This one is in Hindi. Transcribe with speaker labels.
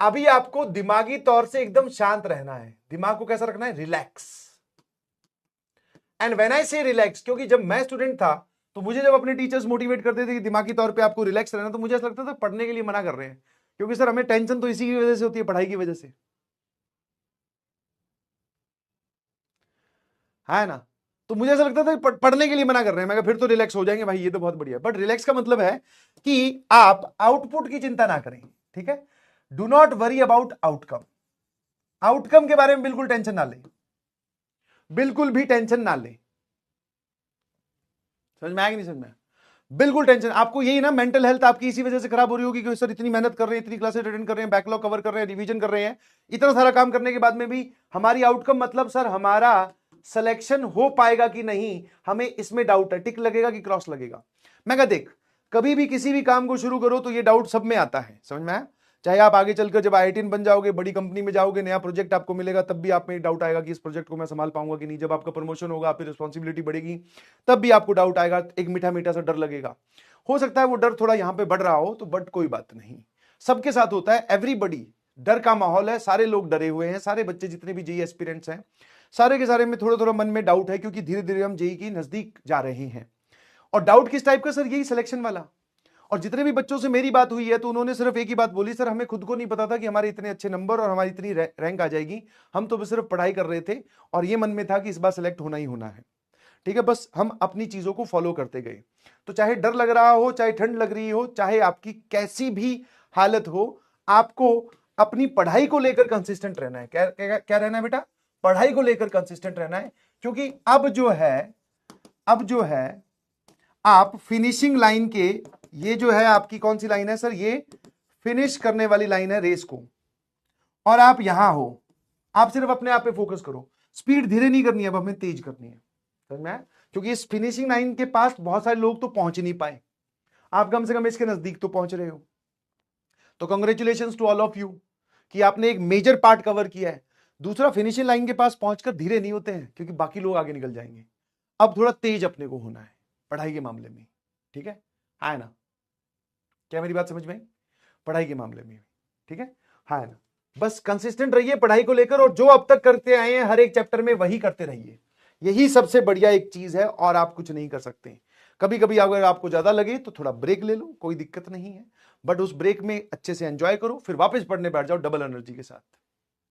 Speaker 1: अभी आपको दिमागी तौर से एकदम शांत रहना है, दिमाग को कैसा रखना है, रिलैक्स। एंड व्हेन आई से रिलैक्स, क्योंकि जब मैं स्टूडेंट था तो मुझे जब अपने टीचर्स मोटिवेट करते थे कि दिमागी तौर पे आपको रिलैक्स रहना, तो मुझे ऐसा लगता था पढ़ने के लिए मना कर रहे हैं, क्योंकि सर हमें टेंशन तो इसी की वजह से होती है, पढ़ाई की वजह से, है ना। तो मुझे ऐसा लगता था पढ़ने के लिए मना कर रहे हैं, मैं फिर तो रिलैक्स हो जाएंगे भाई, ये तो बहुत बढ़िया। बट रिलैक्स का मतलब है कि आप आउटपुट की चिंता ना करें, ठीक है। Do not worry about outcome, outcome के बारे में बिल्कुल टेंशन ना लें, बिल्कुल भी टेंशन ना लें। समझ में आया कि नहीं समझ में? बिल्कुल टेंशन आपको यही ना, मेंटल हेल्थ आपकी इसी वजह से खराब हो रही होगी कि सर इतनी मेहनत कर रहे हैं, इतनी क्लासेस अटेंड कर रहे हैं, बैकलॉग कवर कर रहे हैं, रिवीजन कर रहे हैं, इतना सारा काम करने के बाद में भी हमारी आउटकम, मतलब सर हमारा सिलेक्शन हो पाएगा कि नहीं, हमें इसमें डाउट है, टिक लगेगा कि क्रॉस लगेगा। मैं कहा देख, कभी भी किसी भी काम को शुरू करो तो ये डाउट सब में आता है, समझ में आया। चाहे आप आगे चलकर जब IITian बन जाओगे, बड़ी कंपनी में जाओगे, नया प्रोजेक्ट आपको मिलेगा, तब भी आप में डाउट आएगा कि इस प्रोजेक्ट को मैं संभाल पाऊंगा कि नहीं। जब आपका प्रमोशन होगा, आपकी रिस्पॉन्सिबिलिटी बढ़ेगी, तब भी आपको डाउट आएगा, एक मीठा मीठा सा डर लगेगा। हो सकता है वो डर थोड़ा यहां पे बढ़ रहा हो, तो बट कोई बात नहीं, सबके साथ होता है, एवरीबडी, डर का माहौल है, सारे लोग डरे हुए हैं, सारे बच्चे जितने भी जेईई एस्पिरेंट्स हैं, सारे के सारे में थोड़ा थोड़ा मन में डाउट है, क्योंकि धीरे धीरे हम जेईई की नजदीक जा रहे हैं। और डाउट किस टाइप का सर, यही सिलेक्शन वाला। और जितने भी बच्चों से मेरी बात हुई है, तो उन्होंने सिर्फ एक ही बात बोली, सर हमें खुद को नहीं पता था कि हमारे इतने अच्छे नंबर और हमारी इतनी रैंक आ जाएगी, हम तो सिर्फ पढ़ाई कर रहे थे और ये मन में था कि इस बार सेलेक्ट होना ही होना है, ठीक है। बस हम अपनी चीजों को फॉलो करते गए। तो चाहे डर लग रहा हो, चाहे ठंड लग रही हो, चाहे आपकी कैसी भी हालत हो, आपको अपनी पढ़ाई को लेकर कंसिस्टेंट रहना है। क्या क्या, क्या रहना है बेटा, पढ़ाई को लेकर कंसिस्टेंट रहना है। क्योंकि अब जो है आप फिनिशिंग लाइन के, ये जो है आपकी कौन सी लाइन है सर, ये फिनिश करने वाली लाइन है रेस को, और आप यहां हो, आप सिर्फ अपने आप पे फोकस करो, स्पीड धीरे नहीं करनी है, अब हमें तेज करनी है, समझ में आया? क्योंकि इस फिनिशिंग लाइन के पास बहुत सारे लोग तो पहुंच ही नहीं पाए, आप कम से कम इसके नजदीक तो पहुंच रहे हो। तो congratulations to all of you कि आपने एक मेजर पार्ट कवर किया है। दूसरा, फिनिशिंग लाइन के पास पहुंचकर धीरे नहीं होते हैं, क्योंकि बाकी लोग आगे निकल जाएंगे। अब थोड़ा तेज अपने को होना है पढ़ाई के मामले में, ठीक है ना? क्या मेरी बात समझ में आई? पढ़ाई के मामले में, ठीक है ना? बस कंसिस्टेंट रहिए पढ़ाई को लेकर, और जो अब तक करते आए हैं हर एक चैप्टर में वही करते रहिए, यही सबसे बढ़िया एक चीज है, और आप कुछ नहीं कर सकते। कभी कभी अगर आपको ज्यादा लगे तो थोड़ा ब्रेक ले लो, कोई दिक्कत नहीं है, बट उस ब्रेक में अच्छे से एंजॉय करो, फिर वापस पढ़ने बैठ जाओ डबल एनर्जी के साथ।